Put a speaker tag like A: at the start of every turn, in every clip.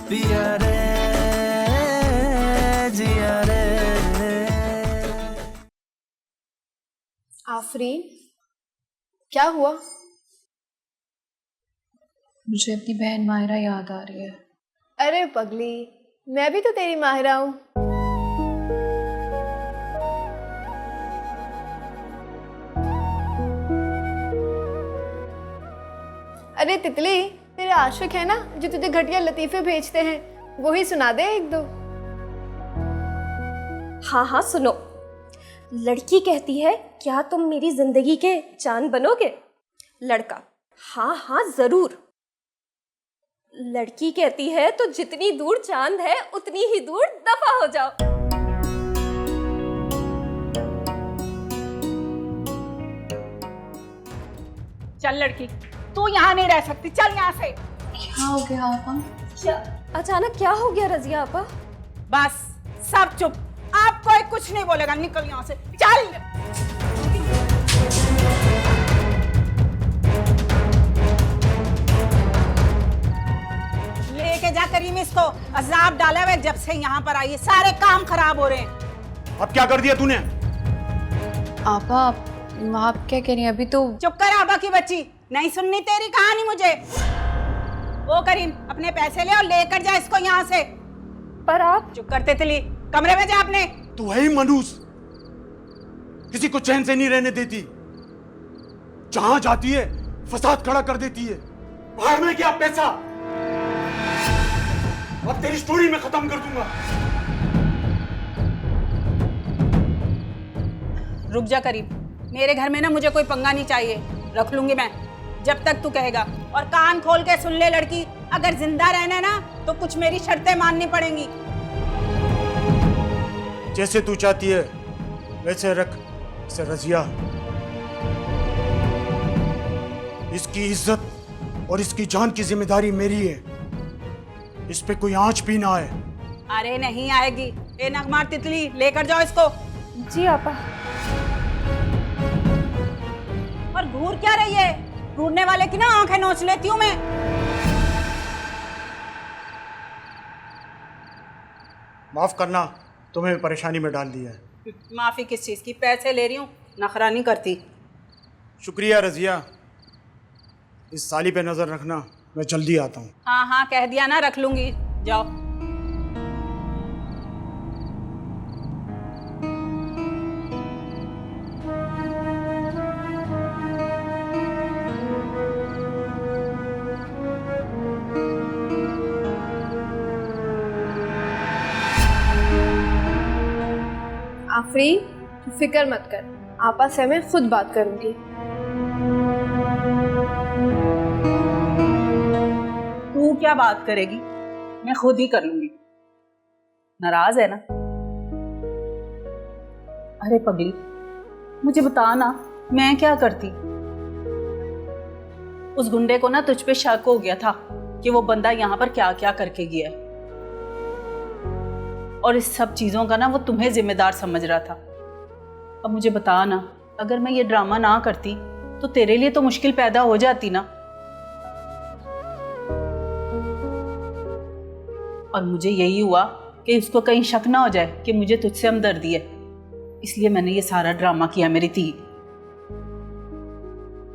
A: पिया रे जिया रे।
B: आफरीन, क्या हुआ?
C: मुझे अपनी बहन माहिरा याद आ रही है।
B: अरे पगली, मैं भी तो तेरी माहिरा हूँ। अरे तितली, तेरे आशिक है ना जो तुझे घटिया लतीफे भेजते हैं, वही सुना दे एक दो।
D: हाँ हाँ सुनो। लड़की कहती है क्या तुम मेरी जिंदगी के चांद बनोगे? लड़का हाँ हाँ जरूर। लड़की कहती है तो जितनी दूर चांद है उतनी ही दूर दफा हो जाओ।
E: चल लड़की, तू यहाँ नहीं रह सकती, चल यहाँ से।
C: क्या हो गया आपा?
D: क्या अचानक क्या हो गया रजिया आपा?
E: बस सब चुप, आप कोई कुछ नहीं बोलेगा, निकल यहाँ से, चल। लेके जा करीम इसको, अजाब डाला हुआ जब से यहाँ पर आई है, सारे काम खराब हो रहे हैं।
F: अब क्या कर दिया तूने?
C: आपा आप क्या कह रही हैं? अभी तो
E: चुप कर आबा की बच्ची, नहीं सुननी तेरी कहानी मुझे। ओ करीम, अपने पैसे ले और लेकर जा इसको यहाँ से।
D: पर आप
E: चुप कर तितली, कमरे में जा अपने।
F: तू है ही मनूस, किसी को चैन से नहीं रहने देती। जहां जाती है फसाद खड़ा कर देती है। बाहर में क्या पैसा, अब तेरी स्टोरी में खत्म कर दूंगा।
E: रुक जा करीम, मेरे घर में ना मुझे कोई पंगा नहीं चाहिए, रख लूंगी मैं जब तक तू कहेगा। और कान खोल के सुन ले लड़की, अगर जिंदा रहना है ना तो कुछ मेरी शर्तें माननी पड़ेंगी।
F: जैसे तू चाहती है वैसे रख इसे रजिया। इसकी इज्जत और इसकी जान की जिम्मेदारी मेरी है, इस पे कोई आंच भी ना आए।
E: अरे नहीं आएगी। ए नगमार तितली, लेकर जाओ इसको।
D: जी आपा।
E: और घूर क्या रही है? घूरने वाले की ना आंखें नोच लेती हूँ मैं।
F: माफ करना, तुम्हें परेशानी में डाल दिया है।
E: माफी किस चीज की? पैसे ले रही हूँ, नखरा नहीं करती।
F: शुक्रिया रजिया, इस साली पे नजर रखना, मैं जल्दी आता हूँ।
E: हाँ हाँ कह दिया ना, रख लूंगी, जाओ।
B: आफरीन, तू फिक्र मत कर, आपा से मैं खुद बात करूंगी।
E: तू क्या बात करेगी? मैं खुद ही कर लूंगी। नाराज है ना? अरे पगली, मुझे बता ना, मैं क्या करती? उस गुंडे को ना तुझ पे शक हो गया था कि वो बंदा यहाँ पर क्या क्या करके गया है, और इस सब चीजों का ना वो तुम्हें जिम्मेदार समझ रहा था। अब मुझे बता ना, अगर मैं ये ड्रामा ना करती तो तेरे लिए तो मुश्किल पैदा हो जाती ना। और मुझे यही हुआ कि उसको कहीं शक ना हो जाए कि मुझे तुझसे हमदर्दी है, इसलिए मैंने ये सारा ड्रामा किया मेरी थी।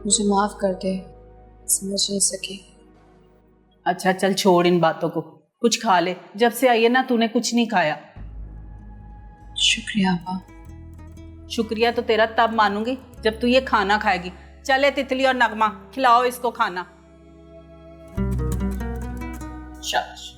C: मुझे माफ कर दे, समझ नहीं सकी।
E: अच्छा चल छोड़ इन बातों को, कुछ खा ले, जब से आई है ना तूने कुछ नहीं खाया।
C: शुक्रिया आपा।
E: शुक्रिया तो तेरा तब मानूंगी जब तू ये खाना खाएगी। चले तितली और नगमा, खिलाओ इसको खाना। शाबाश।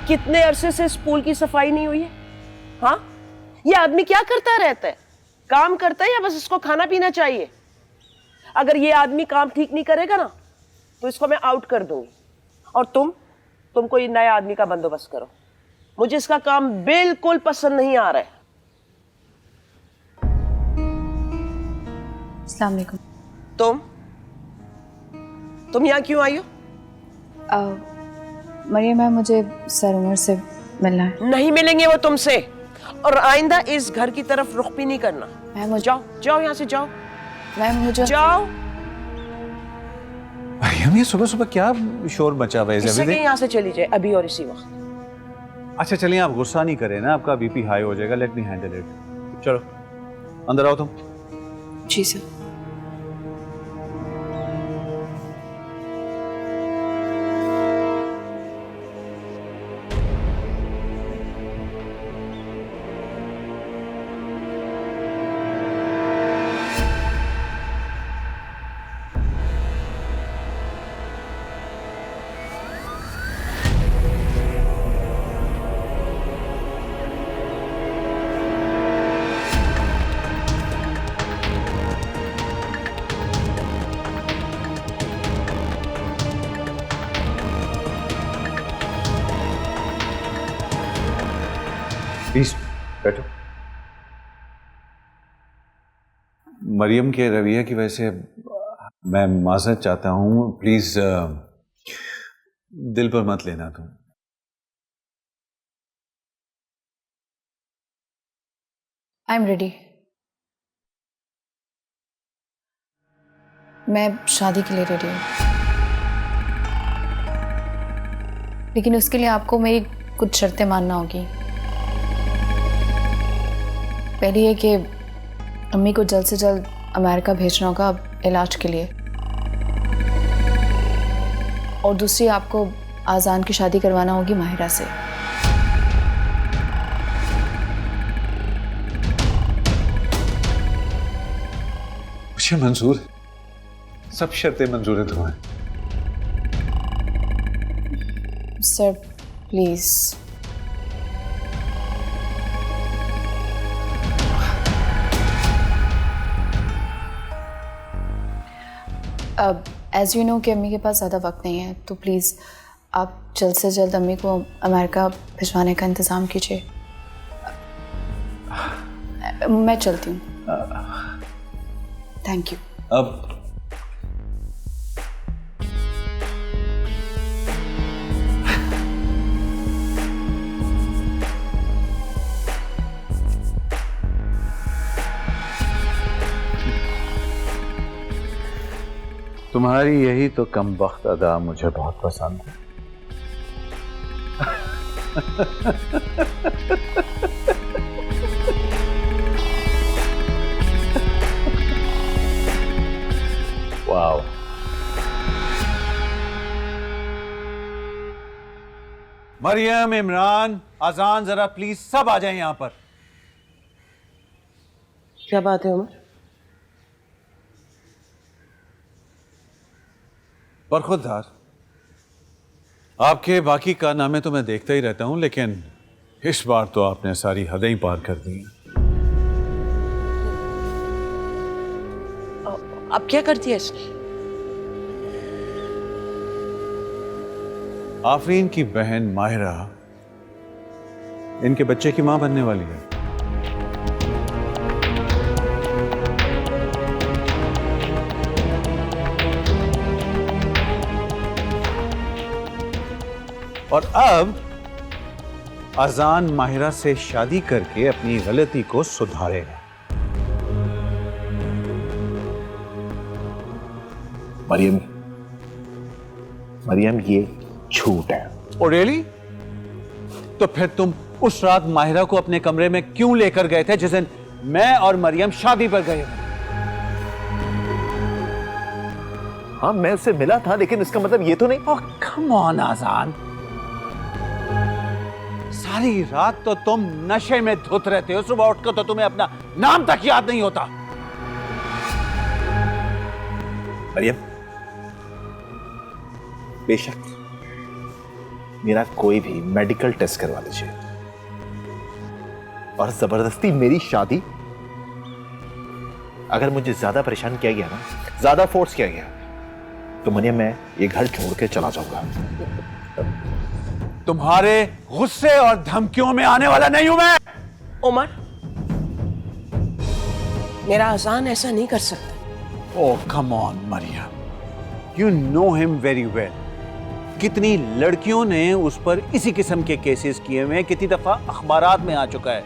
G: कितने अरसे से इस पूल की सफाई नहीं हुई है? हाँ, ये आदमी क्या करता रहता है? काम करता है या बस इसको खाना पीना चाहिए? अगर ये आदमी काम ठीक नहीं करेगा ना तो इसको मैं आउट कर दूंगी। और तुम कोई नए आदमी का बंदोबस्त करो, मुझे इसका काम बिल्कुल पसंद नहीं आ रहा है।
C: अस्सलाम वालेकुम।
G: तुम यहाँ क्यों आई हो?
C: मरियम मैम, मुझे सर उमर से मिलना है।
G: नहीं मिलेंगे वो तुमसे, और आइंदा इस घर की तरफ रुख भी नहीं करना।
C: मैम मुझे
G: जाओ जाओ यहाँ से जाओ,
C: मैम मुझे
G: जाओ।
A: मरियम, ये सुबह सुबह क्या शोर मचा हुआ है?
G: इससे
A: everything?
G: यहाँ से चली जाए अभी और इसी वक्त।
A: अच्छा चलिए, आप गुस्सा नहीं करें ना, आपका बीपी हाई हो जाएगा। Let me handle it. चलो अंदर आओ तुम।
C: जी सर।
A: प्लीज बैठो। मरियम के रवैये की वजह से मैं माजरत चाहता हूँ। प्लीज दिल पर मत लेना तुम।
C: I am ready. मैं शादी के लिए रेडी हूँ, लेकिन उसके लिए आपको मेरी कुछ शर्तें मानना होगी। पहली है कि अम्मी को जल्द से जल्द अमेरिका भेजना होगा इलाज के लिए, और दूसरी आपको आज़ान की शादी करवाना होगी माहिरा से।
A: मुझे मंजूर, सब शर्तें मंजूर है तुम्हें।
C: Sir please. अब एज़ यू नो कि अम्मी के पास ज़्यादा वक्त नहीं है, तो प्लीज़ आप जल्द से जल्द अम्मी को अमेरिका भिजवाने का इंतज़ाम कीजिए। मैं चलती हूँ। Thank you.
A: अब तुम्हारी यही तो कमबख्त अदा मुझे बहुत पसंद है। वाओ। मरियम, इमरान, अजान, जरा प्लीज सब आ जाएं यहां पर।
G: क्या बात है उमर?
A: बरखुरदार, आपके बाकी कारनामे तो मैं देखता ही रहता हूं, लेकिन इस बार तो आपने सारी हदें ही पार कर दी हैं।
G: अब क्या करती है इसने?
A: आफरीन की बहन माहिरा इनके बच्चे की मां बनने वाली है। और अब अजान माहिरा से शादी करके अपनी गलती को सुधारेगा।
H: मरियम ये झूठ है।
A: Oh really? तो फिर तुम उस रात माहिरा को अपने कमरे में क्यों लेकर गए थे जिस दिन मैं और मरियम शादी पर गए?
H: हाँ, मैं उससे मिला था, लेकिन इसका मतलब ये तो नहीं।
A: ओह कम ऑन आजान, सारी रात तो तुम नशे में धुत रहते हो, सुबह उठकर तो तुम्हें अपना नाम तक याद नहीं होता।
H: मरियम, बेशक मेरा कोई भी मेडिकल टेस्ट करवा लीजिए, और जबरदस्ती मेरी शादी अगर मुझे ज्यादा परेशान किया गया ना, ज्यादा फोर्स किया गया, तो मरियम मैं ये घर छोड़ के चला जाऊंगा।
A: तुम्हारे गुस्से और धमकियों में आने वाला नहीं हूं मैं।
G: उमर, मेरा अजान ऐसा नहीं कर सकता।
A: Oh come on Mariam, you know him very well. कितनी लड़कियों ने उस पर इसी किस्म के केसेस किए हुए हैं, कितनी दफा अखबारात में आ चुका है।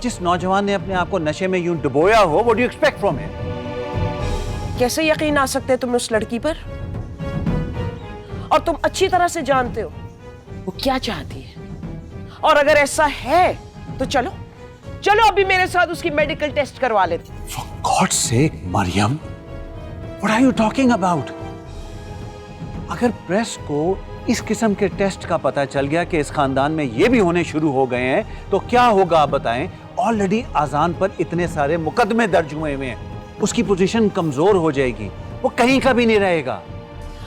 A: जिस नौजवान ने अपने आप को नशे में यूं डुबोया हो, what do you expect from him?
G: कैसे यकीन आ सकते है तुम्हें उस लड़की पर? और तुम अच्छी तरह से जानते हो वो क्या चाहती है। और अगर ऐसा है तो चलो चलो अभी मेरे साथ उसकी मेडिकल टेस्ट करवा लेते।
A: For God's sake, Mariam, what are you talking about? अगर प्रेस को इस किस्म के टेस्ट का पता चल गया कि इस खानदान में ये भी होने शुरू हो गए हैं तो क्या होगा आप बताएं? ऑलरेडी अजान पर इतने सारे मुकदमे दर्ज हुए हुए हैं, उसकी पोजीशन कमजोर हो जाएगी, वो कहीं का भी नहीं रहेगा।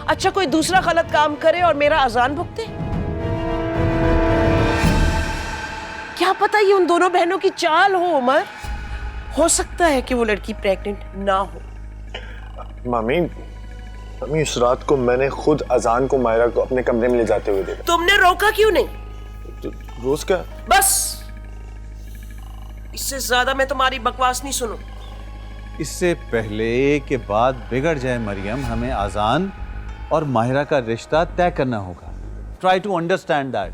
G: अच्छा कोई दूसरा गलत काम करे और मेरा अजान भुगते? क्या पता ये उन दोनों बहनों की चाल हो उमर। हो सकता है कि वो लड़की प्रेग्नेंट ना हो।
I: मम्मी उस रात को मैंने खुद अजान को मायरा को अपने कमरे में ले जाते हुए देखा।
G: तुमने रोका क्यों नहीं?
I: तो रोज क्या?
G: बस इससे ज्यादा मैं तुम्हारी बकवास नहीं सुनूं।
A: इससे पहले कि बात बिगड़ जाए मरियम, हमें अजान और माहिरा का रिश्ता तय करना होगा। Try to understand that.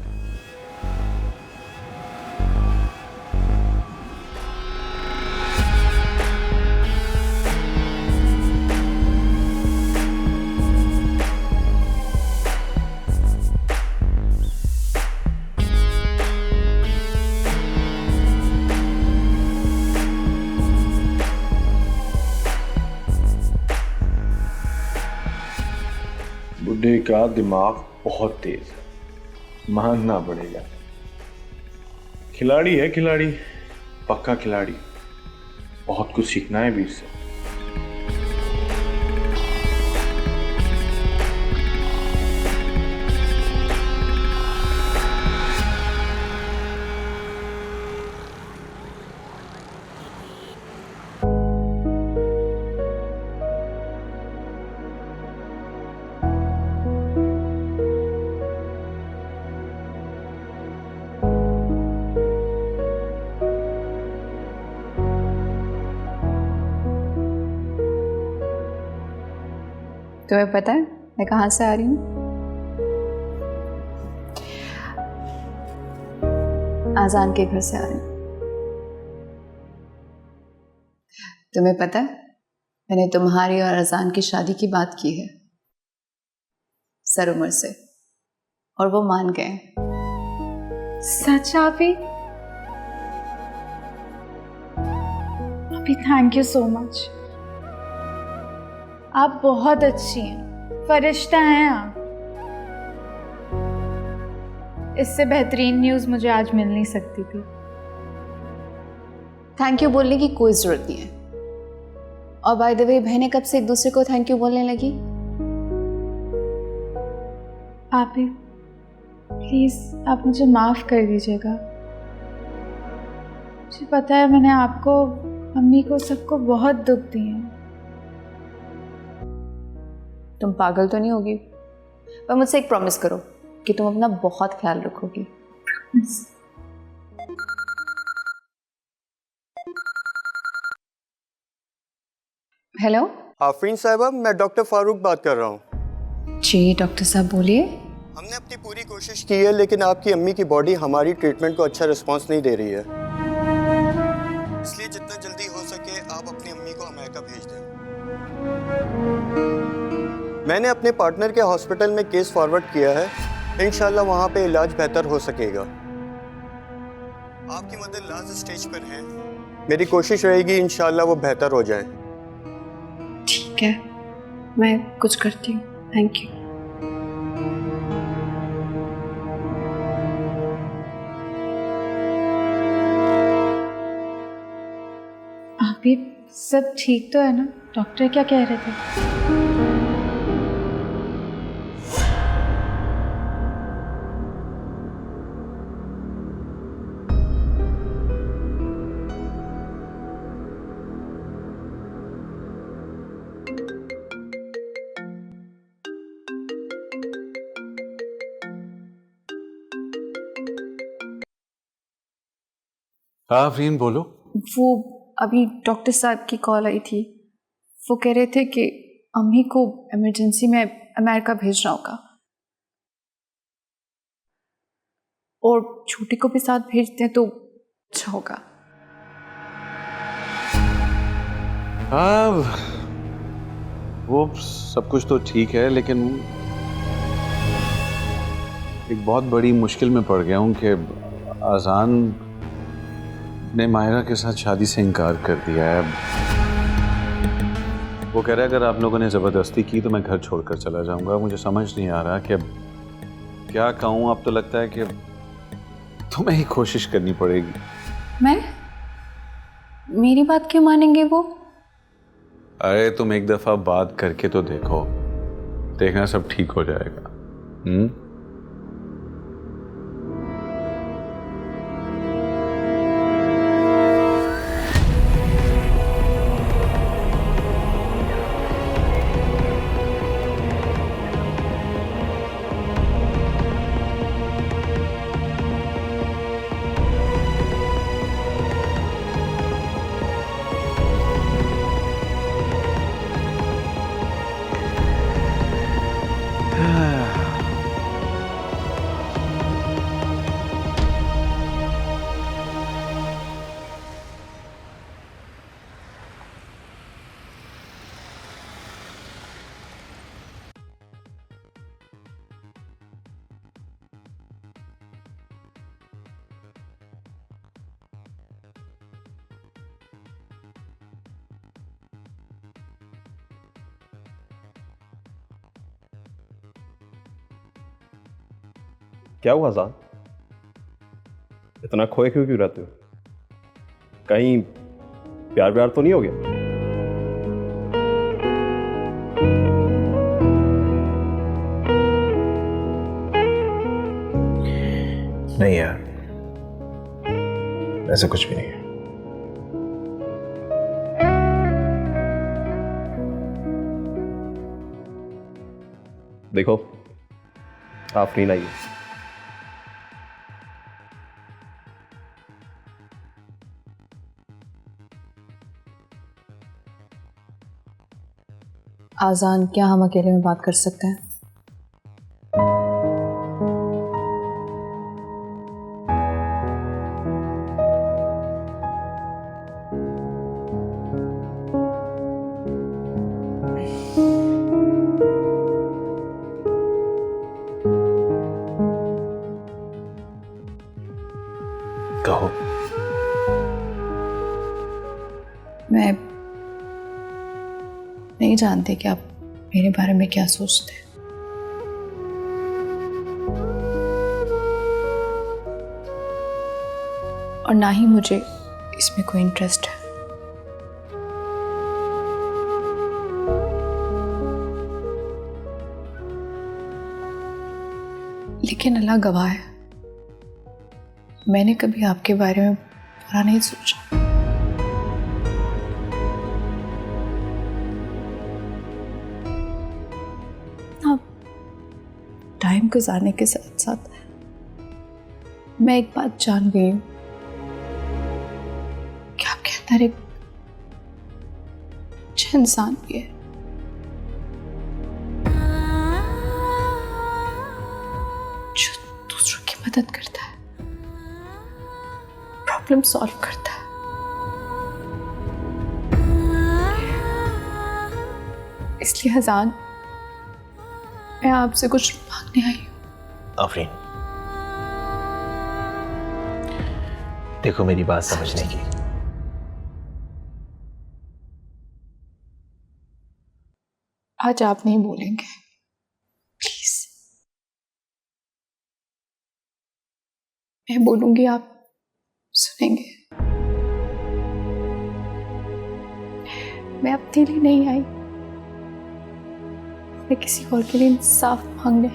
I: बुढ़े का दिमाग बहुत तेज है, मानना पड़ेगा। खिलाड़ी है, खिलाड़ी, पक्का खिलाड़ी। बहुत कुछ सीखना है वीर से।
C: तुम्हें पता है मैं कहाँ से आ रही हूँ? आजान के घर से आ रही हूँ। तुम्हें पता है मैंने तुम्हारी और अजान की शादी की बात की है सर उमर से, और वो मान गए।
J: सच? अभी थैंक यू सो मच। आप बहुत अच्छी हैं, फरिश्ता हैं आप। इससे बेहतरीन न्यूज़ मुझे आज मिल नहीं सकती थी।
C: थैंक यू बोलने की कोई जरूरत नहीं है। और बाय द वे बहनें कब से एक दूसरे को थैंक यू बोलने लगी?
J: आपी प्लीज़ आप मुझे माफ़ कर दीजिएगा। मुझे पता है मैंने आपको, अम्मी को, सबको बहुत दुख दिए हैं।
C: तुम पागल तो नहीं होगी? पर मुझसे एक प्रॉमिस करो कि तुम अपना बहुत ख्याल रखोगी। हेलो
K: आफरीन साहिबा, मैं डॉक्टर फारूक बात कर रहा हूँ।
C: जी डॉक्टर साहब बोलिए।
K: हमने अपनी पूरी कोशिश की है लेकिन आपकी अम्मी की बॉडी हमारी ट्रीटमेंट को अच्छा रिस्पांस नहीं दे रही है, इसलिए जितना जल्दी हो सके आप अपनी अम्मी को अमेरिका भेज दें। मैंने अपने पार्टनर के हॉस्पिटल में केस फॉरवर्ड किया है, इंशाल्लाह वहाँ पे इलाज बेहतर हो सकेगा। आपकी मदर लास्ट स्टेज पर है, मेरी कोशिश रहेगी इंशाल्लाह वो बेहतर हो जाए।
C: ठीक है, मैं कुछ करती हूँ। Thank you.
J: अभी सब ठीक तो है ना? डॉक्टर क्या कह रहे थे?
A: आफरीन बोलो।
C: वो अभी डॉक्टर साहब की कॉल आई थी, वो कह रहे थे कि अम्मी को इमरजेंसी में अमेरिका भेजना होगा। और छोटे को भी साथ भेज दें तो अच्छा होगा।
A: हाँ, वो सब कुछ तो ठीक है, लेकिन एक बहुत बड़ी मुश्किल में पड़ गया हूँ कि आज़ान ने मायरा के साथ शादी से इनकार कर दिया है। वो कह रहा है अगर आप लोगों ने ज़बरदस्ती की तो मैं घर छोड़कर चला जाऊंगा। मुझे समझ नहीं आ रहा कि अब क्या कहूँ। अब तो लगता है कि तुम्हें ही कोशिश करनी पड़ेगी।
C: मैं? मेरी बात क्यों मानेंगे वो?
A: अरे तुम एक दफ़ा बात करके तो देखो, देखना सब ठीक हो जाएगा।
L: क्या हुआ आज़ाद? इतना खोए क्यों रहते हो? कहीं प्यार व्यार तो नहीं हो गया?
H: नहीं यार, ऐसा कुछ भी नहीं है।
L: देखो, आफरीन आई है।
C: आज़ान, क्या हम अकेले में बात कर सकते हैं?
H: कहो।
C: मैं नहीं जानती कि आप मेरे बारे में क्या सोचते हैं। और ना ही मुझे इसमें कोई इंटरेस्ट है। लेकिन अल्लाह गवाह है, मैंने कभी आपके बारे में बुरा नहीं सोचा। टाइम गुजारने के साथ साथ मैं एक बात जान गई हूं कि आपके अंदर एक अच्छा इंसान भी है, जो दूसरों की मदद करता है, प्रॉब्लम सॉल्व करता है। इसलिए अज़ान, मैं आपसे कुछ मांगने आई हूँ।
H: आफरीन, देखो मेरी बात समझने की।
C: आज आप नहीं बोलेंगे, प्लीज। मैं बोलूंगी, आप सुनेंगे। मैं अपने लिए नहीं आई, मैं किसी और के लिए इंसाफ मांगने।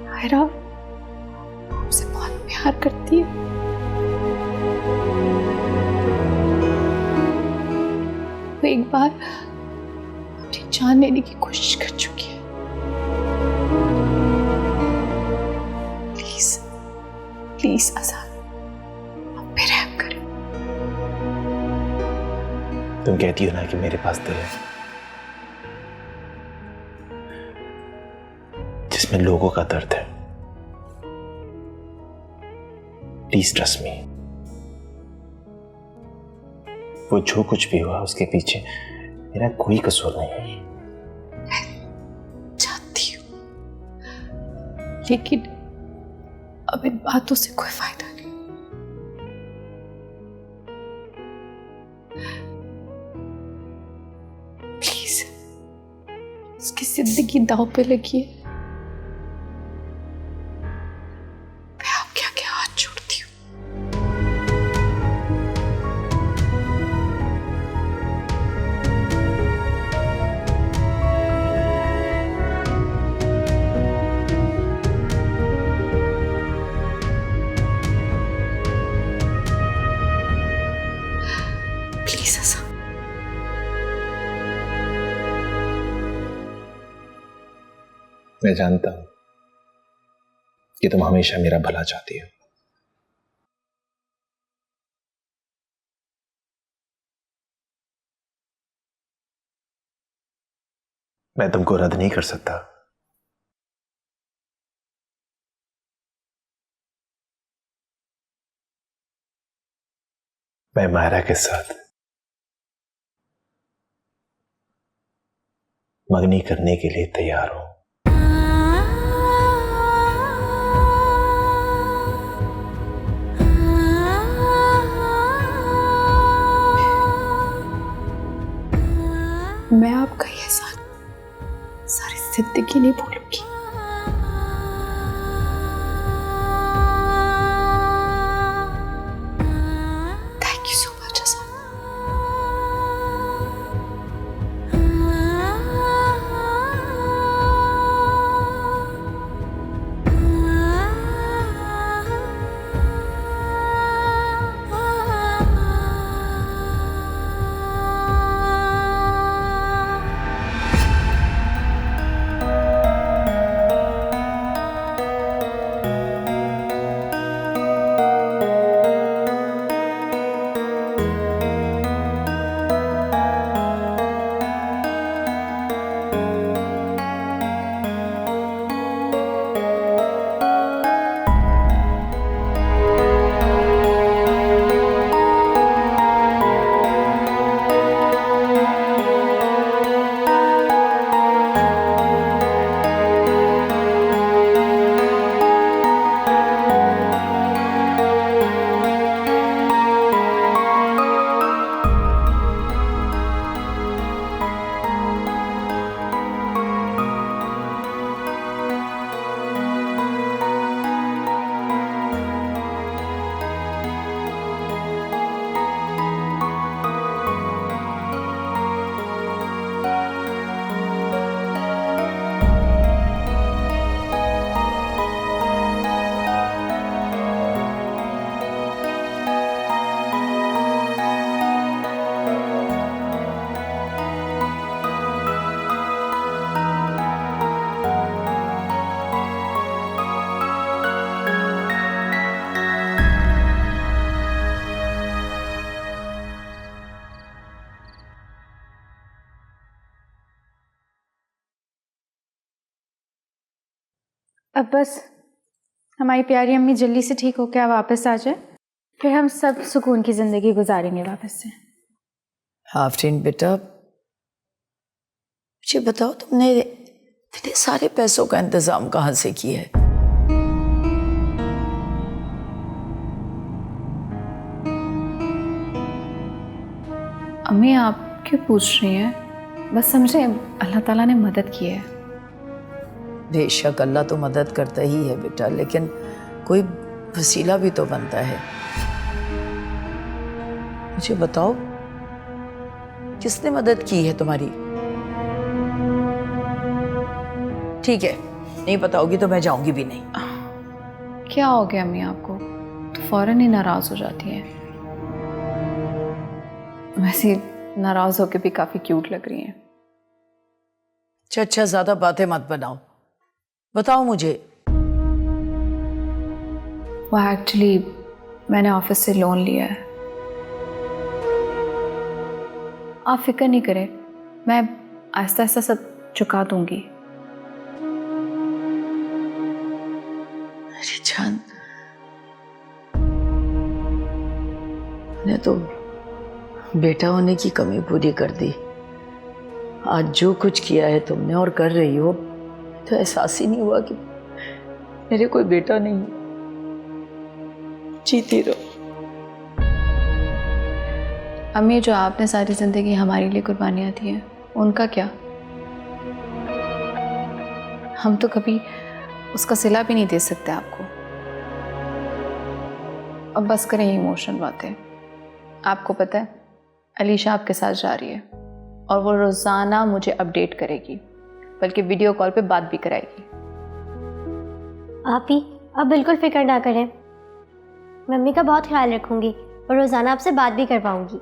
C: मायरा मुझसे बहुत प्यार करती है। वो एक बार अपनी जान लेने की कोशिश कर चुकी है। प्लीज प्लीज आज़ाद, आप पे रहम करें।
H: तुम कहती हो ना कि मेरे पास दिल है, जिसमें लोगों का दर्द है। Please trust me. वो जो कुछ भी हुआ उसके पीछे मेरा कोई कसूर नहीं है।
C: जानती हूँ, लेकिन अब इन बातों से कोई फायदा नहीं। प्लीज उसकी जिंदगी दांव पे लगी है। मैं आपके आगे हाथ जोड़ती हूँ। प्लीज ऐसा
H: मैं जानता हूं कि तुम हमेशा मेरा भला चाहती हो। मैं तुमको रद्द नहीं कर सकता, मैं मायरा के साथ मंगनी करने के लिए तैयार हूं।
C: मैं आपका ये एहसान सारी जिंदगी नहीं भूलूंगी। थैंक यू सो मच अज़ान।
J: अब बस हमारी प्यारी अम्मी जल्दी से ठीक होकर वापस आ जाए, फिर हम सब सुकून की जिंदगी गुजारेंगे वापस से।
M: आफरीन बेटा, मुझे बताओ तुमने इतने सारे पैसों का इंतजाम कहाँ से किया है?
J: अम्मी आप क्यों पूछ रही हैं? बस समझे अल्लाह ताला ने मदद की है।
M: बेशक अल्लाह तो मदद करता ही है बेटा, लेकिन कोई वसीला भी तो बनता है। मुझे बताओ किसने मदद की है तुम्हारी? ठीक है, नहीं बताओगी तो मैं जाऊंगी भी नहीं।
J: क्या हो गया अम्मी आपको? तो फौरन ही नाराज हो जाती है। वैसे नाराज होकर भी काफी क्यूट लग रही हैं।
M: अच्छा ज्यादा बातें मत बनाओ, बताओ मुझे।
J: वो एक्चुअली मैंने ऑफिस से लोन लिया है। आप फिक्र नहीं करें, मैं आहिस्ता आहिस्ता सब चुका दूंगी।
M: मेरी जान, मैंने तो बेटा होने की कमी पूरी कर दी। आज जो कुछ किया है तुमने और कर रही हो, तो एहसास ही नहीं हुआ कि मेरे कोई बेटा नहीं है। जीती रहो।
C: अम्मी, जो आपने सारी जिंदगी हमारे लिए कुर्बानियां दी हैं, उनका क्या? हम तो कभी उसका सिला भी नहीं दे सकते आपको। अब बस करें इमोशनल बातें। आपको पता है, अलीशा आपके साथ जा रही है और वो रोज़ाना मुझे अपडेट करेगी, बल्कि वीडियो कॉल पे बात भी कराएगी।
N: आप ही अब बिल्कुल फिक्र ना करें, मम्मी का बहुत ख्याल रखूंगी और रोज़ाना आपसे बात भी करवाऊंगी।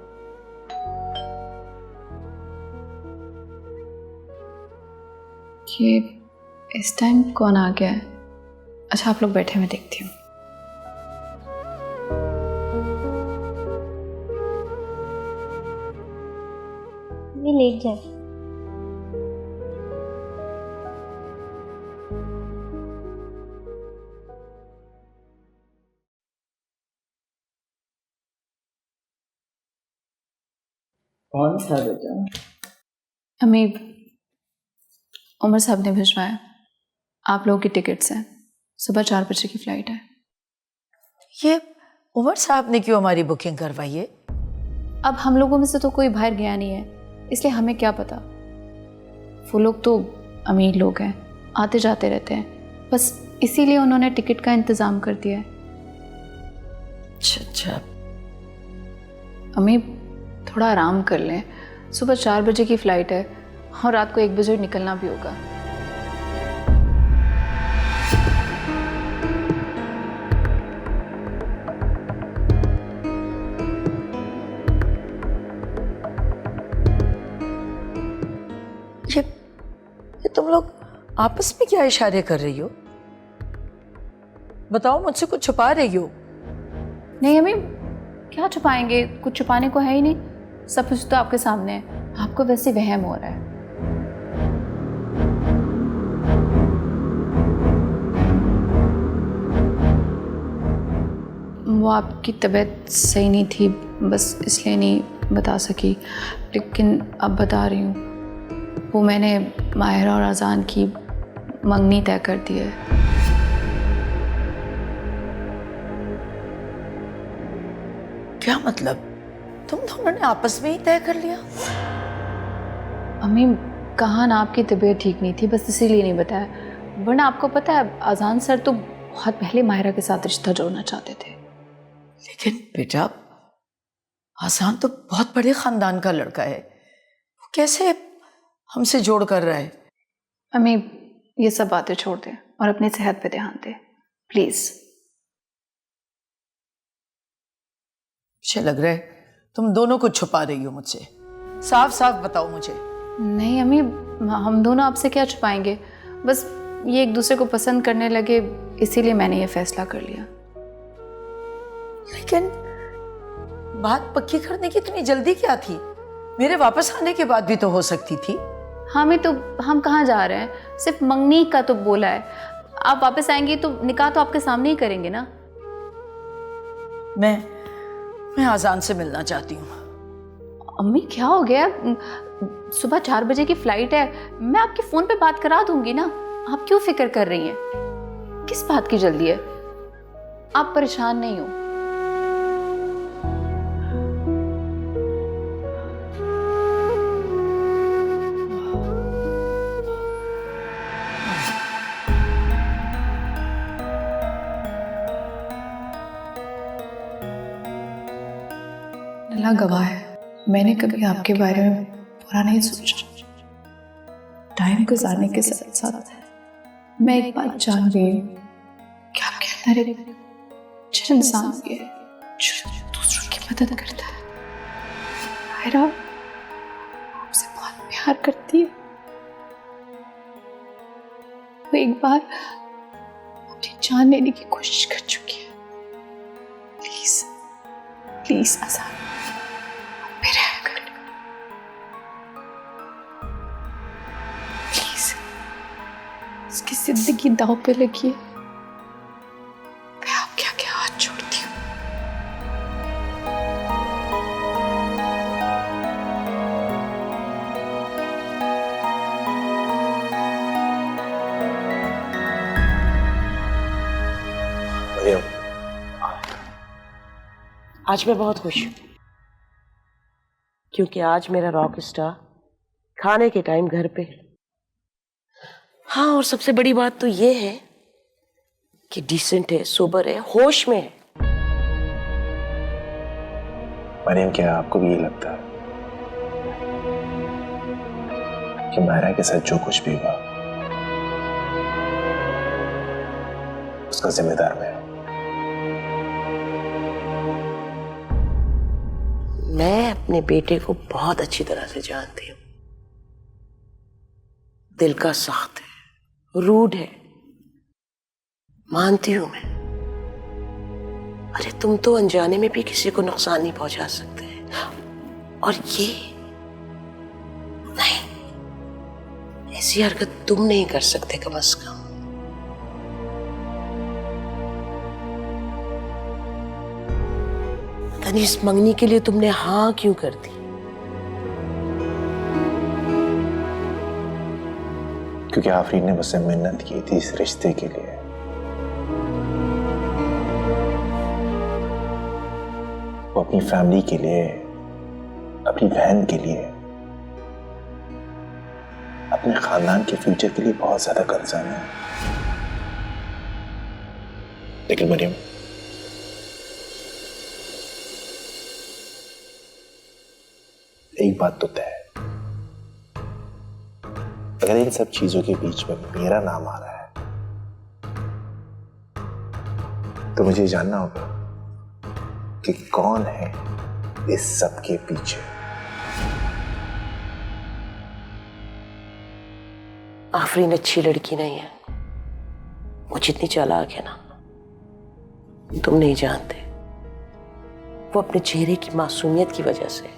C: ये इस टाइम कौन आ गया है? अच्छा, आप लोग बैठे, मैं देखती हूँ।
N: मम्मी लेट जाए।
M: कौन सा बेटा?
C: अम्मी, उमर साहब ने भिजवाया। आप लोगों की टिकट्स हैं, सुबह 4 बजे की फ़्लाइट है।
M: ये उमर साहब ने क्यों हमारी बुकिंग करवाई है?
C: अब हम लोगों में से तो कोई बाहर गया नहीं है, इसलिए हमें क्या पता। वो लोग तो अमीर लोग हैं, आते जाते रहते हैं, बस इसीलिए उन्होंने टिकट का इंतज़ाम कर दिया है।
M: अच्छा।
C: अम्मी, थोड़ा आराम कर लें। सुबह 4 बजे की फ़्लाइट है और रात को 1 बजे निकलना भी होगा।
M: ये तुम लोग आपस में क्या इशारे कर रही हो? बताओ, मुझसे कुछ छुपा रही हो?
C: नहीं अम्मी, क्या छुपाएंगे? कुछ छुपाने को है ही नहीं, सब कुछ तो आपके सामने है। आपको वैसे वहम हो रहा है। वो आपकी तबीयत सही नहीं थी, बस इसलिए नहीं बता सकी, लेकिन अब बता रही हूँ। वो मैंने माहिरा और अजान की मंगनी तय कर दी है।
M: क्या मतलब? तुम दोनों ने आपस में ही तय कर लिया?
C: अम्मी, कहा ना आपकी तबीयत ठीक नहीं थी, बस इसीलिए नहीं बताया। वरना आपको पता है, अजान सर तो बहुत पहले माहिरा के साथ रिश्ता जोड़ना चाहते थे।
M: लेकिन बेटा, आसान तो बहुत बड़े खानदान का लड़का है, वो कैसे हमसे जोड़ कर रहा है?
C: अम्मी, ये सब बातें छोड़ दें और अपनी सेहत पे ध्यान दें प्लीज।
M: मुझे लग रहा है तुम दोनों कुछ छुपा रही हो मुझसे। साफ साफ बताओ मुझे।
C: नहीं अम्मी, हम दोनों आपसे क्या छुपाएंगे, बस ये एक दूसरे को पसंद करने लगे, इसीलिए मैंने ये फैसला कर लिया।
M: लेकिन बात पक्की करने की इतनी जल्दी क्या थी? मेरे वापस आने के बाद भी तो हो सकती थी।
C: हाँ मैं तो, हम कहाँ जा रहे हैं, सिर्फ मंगनी का तो बोला है। आप वापस आएंगी तो निकाह तो आपके सामने ही करेंगे ना।
M: मैं आजान से मिलना चाहती हूँ।
C: अम्मी क्या हो गया? सुबह 4 बजे की फ्लाइट है, मैं आपके फोन पे बात करा दूंगी ना। आप क्यों फिक्र कर रही हैं? किस बात की जल्दी है? आप परेशान नहीं हो। अल्लाह गवाह है, मैंने कभी आपके बारे में बुरा नहीं सोचा। टाइम गुजारने के साथ साथ मैं एक बात जान रही हूँ कि आपके अंदर एक अच्छा इंसान भी है जो दूसरों की मदद करता है। माहिरा आपसे बहुत प्यार करती है। वो एक बार अपनी जान लेने की कोशिश कर चुकी है। प्लीज प्लीज आसान उसकी जिंदगी दांव पे लगी है।
G: आज मैं बहुत खुश हूँ क्योंकि आज मेरा रॉक स्टार खाने के टाइम घर पे है। हाँ, और सबसे बड़ी बात तो ये है कि डिसेंट है, सोबर है, होश में है।
I: मरियम, क्या आपको भी ये लगता है कि मायरा के साथ जो कुछ भी हुआ उसका जिम्मेदार मैं हूं?
G: मैं अपने बेटे को बहुत अच्छी तरह से जानती हूँ। दिल का सख्त है, रूड है, मानती हूं मैं। अरे तुम तो अनजाने में भी किसी को नुकसान नहीं पहुंचा सकते, और ये नहीं, ऐसी हरकत तुम नहीं कर सकते कम से कम। पता नहीं इस मंगनी के लिए तुमने हाँ क्यों कर दी?
I: क्योंकि आफरीन ने मुझसे मिन्नत की थी इस रिश्ते के लिए। वो अपनी फैमिली के लिए, अपनी बहन के लिए, अपने खानदान के फ्यूचर के लिए बहुत ज्यादा कंसर्न है। लेकिन मरियम, एक बात तो तय है, अगर इन सब चीजों के बीच में मेरा नाम आ रहा है तो मुझे जानना होगा कि कौन है इस सब के पीछे।
G: आफरीन अच्छी लड़की नहीं है, वो जितनी चालाक है ना तुम नहीं जानते। वो अपने चेहरे की मासूमियत की वजह से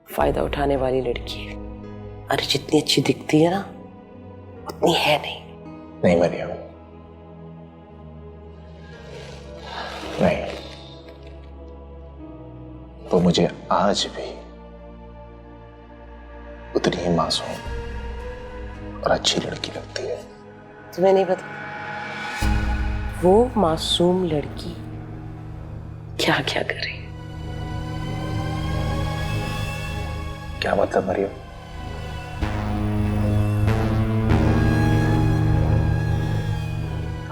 G: फायदा उठाने वाली लड़की है। अरे जितनी अच्छी दिखती है ना उतनी है नहीं।
I: नहीं मरियम, नहीं, वो मुझे आज भी उतनी ही मासूम और अच्छी लड़की लगती है।
G: तुम्हें नहीं पता वो मासूम लड़की क्या क्या करे?
I: क्या मतलब मरियम?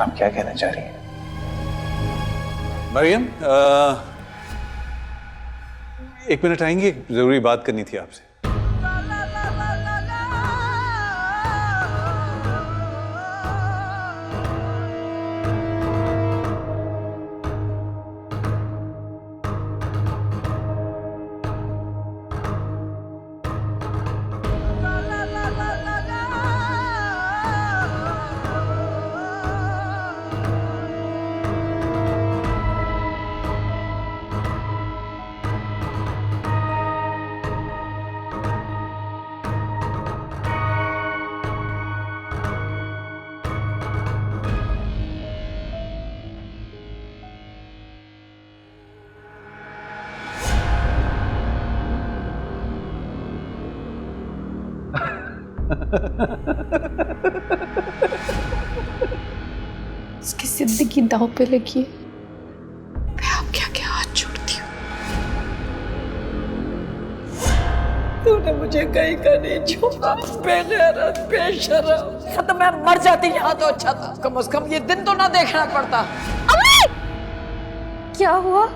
I: आप क्या कहना चाह रही हैं?
A: मरियम, एक मिनट आएंगी, जरूरी बात करनी थी आपसे।
C: उसकी जिंदगी दांव पे लगी है, मैं आपके आगे हाथ जोड़ती हूँ।
G: तूने मुझे कहीं का नहीं छोड़ा, बेगैरत, बेशरम। तो मैं मर जाती यहाँ तो अच्छा था, कम से कम ये दिन तो ना देखना पड़ता।
D: अम्मी! क्या हुआ?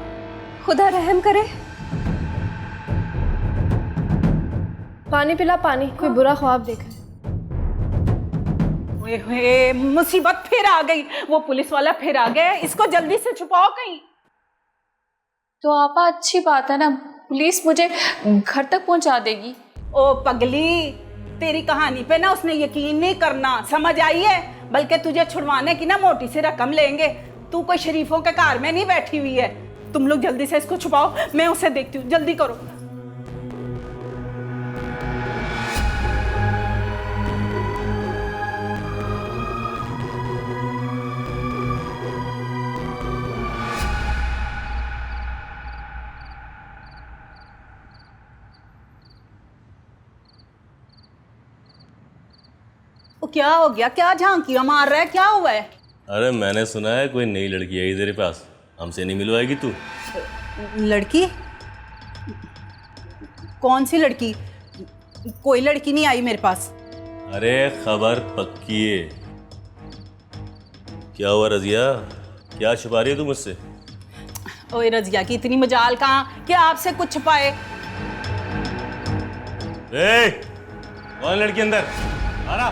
D: खुदा रहम करे।
B: पानी पिला, पानी। कोई बुरा ख्वाब देखा है?
E: ओए मुसीबत फिर आ गई, वो पुलिस वाला फिर आ गया, इसको जल्दी से छुपाओ कहीं।
C: तो आपा अच्छी बात है ना, पुलिस मुझे घर तक पहुंचा देगी।
E: ओ पगली, तेरी कहानी पे ना उसने यकीन नहीं करना, समझ आई है? बल्कि तुझे छुड़वाने की ना मोटी सी रकम लेंगे। तू कोई शरीफों के कार में नहीं बैठी हुई है। तुम लोग जल्दी से इसको छुपाओ, मैं उसे देखती हूँ, जल्दी करो। क्या हो गया? क्या झांकियां मार रहा है? क्या हुआ है?
L: अरे मैंने सुना है कोई नई लड़की आई तेरे पास, हमसे नहीं मिलवाएगी तू?
E: लड़की? कौन सी लड़की? कोई लड़की नहीं आई मेरे पास।
L: अरे खबर पक्की है। क्या हुआ रजिया, क्या छुपा रही है तू मुझसे?
E: ओए रजिया की इतनी मजाल कहाँ कि आपसे कुछ छुपाए।
L: कौन लड़की अंदर? आ रहा?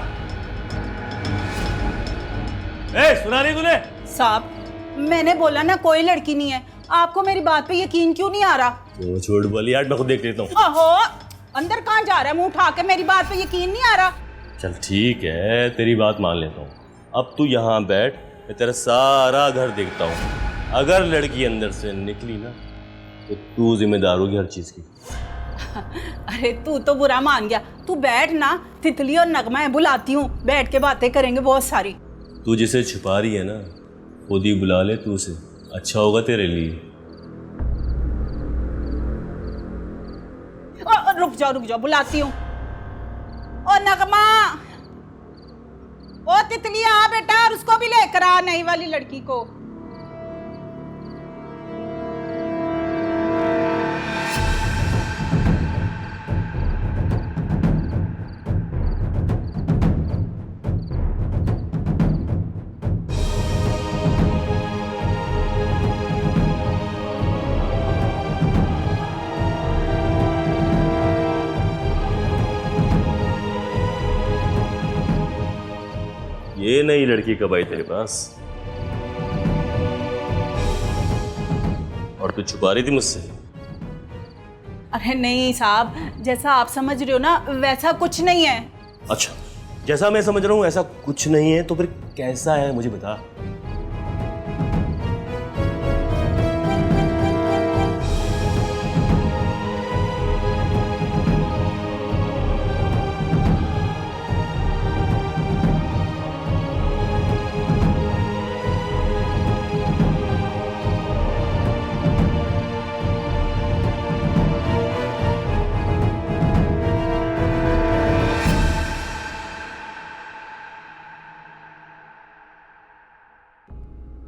L: सुना नहीं तूने?
E: साहब मैंने बोला ना कोई लड़की नहीं है। आपको मेरी बात पे यकीन क्यों नहीं आ रहा?
L: तो झूठ बोली यार, मैं खुद देख लेता हूँ।
E: ओहो, अंदर कहाँ जा रहा है मुंह उठा के? मेरी बात पे यकीन नहीं आ रहा?
L: चल ठीक है, तेरी बात मान लेता हूँ। अब तू यहाँ बैठ, मैं तेरा सारा घर देखता हूँ। अगर लड़की अंदर से निकली ना तो तू जिम्मेदार होगी हर चीज की।
E: अरे तू तो बुरा मान गया। तू बैठ ना, तितली और नगमा है, बुलाती हूँ, बैठ के बातें करेंगे बहुत सारी।
L: तू जिसे छुपा रही है ना, खुद ही बुला ले तू उसे, अच्छा होगा तेरे लिए।
E: रुक जाओ, बुलाती हूँ। ओ नगमा, ओ तितली आ बेटा, और उसको भी लेकर आ, नई वाली लड़की को।
L: ये नई लड़की कब आई तेरे पास? और तू छुपा रही थी मुझसे?
E: अरे नहीं साहब, जैसा आप समझ रहे हो ना वैसा कुछ नहीं है।
L: अच्छा, जैसा मैं समझ रहा हूँ ऐसा कुछ नहीं है, तो फिर कैसा है मुझे बता।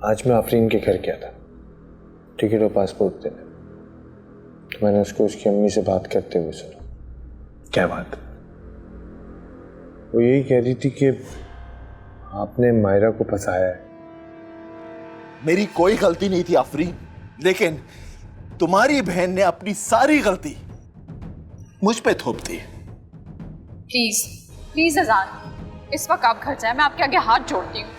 I: आज मैं आफरीन के घर गया था टिकट और पासपोर्ट देने, तो मैंने उसको उसकी अम्मी से बात करते हुए सुना। क्या बात? वो यही कह रही थी कि आपने मायरा को फंसाया है।
H: मेरी कोई गलती नहीं थी आफरीन, लेकिन तुम्हारी बहन ने अपनी सारी गलती मुझ पे थोप दी।
C: प्लीज अजान, इस वक्त आप घर जाए, मैं आपके आगे हाथ जोड़ती हूँ।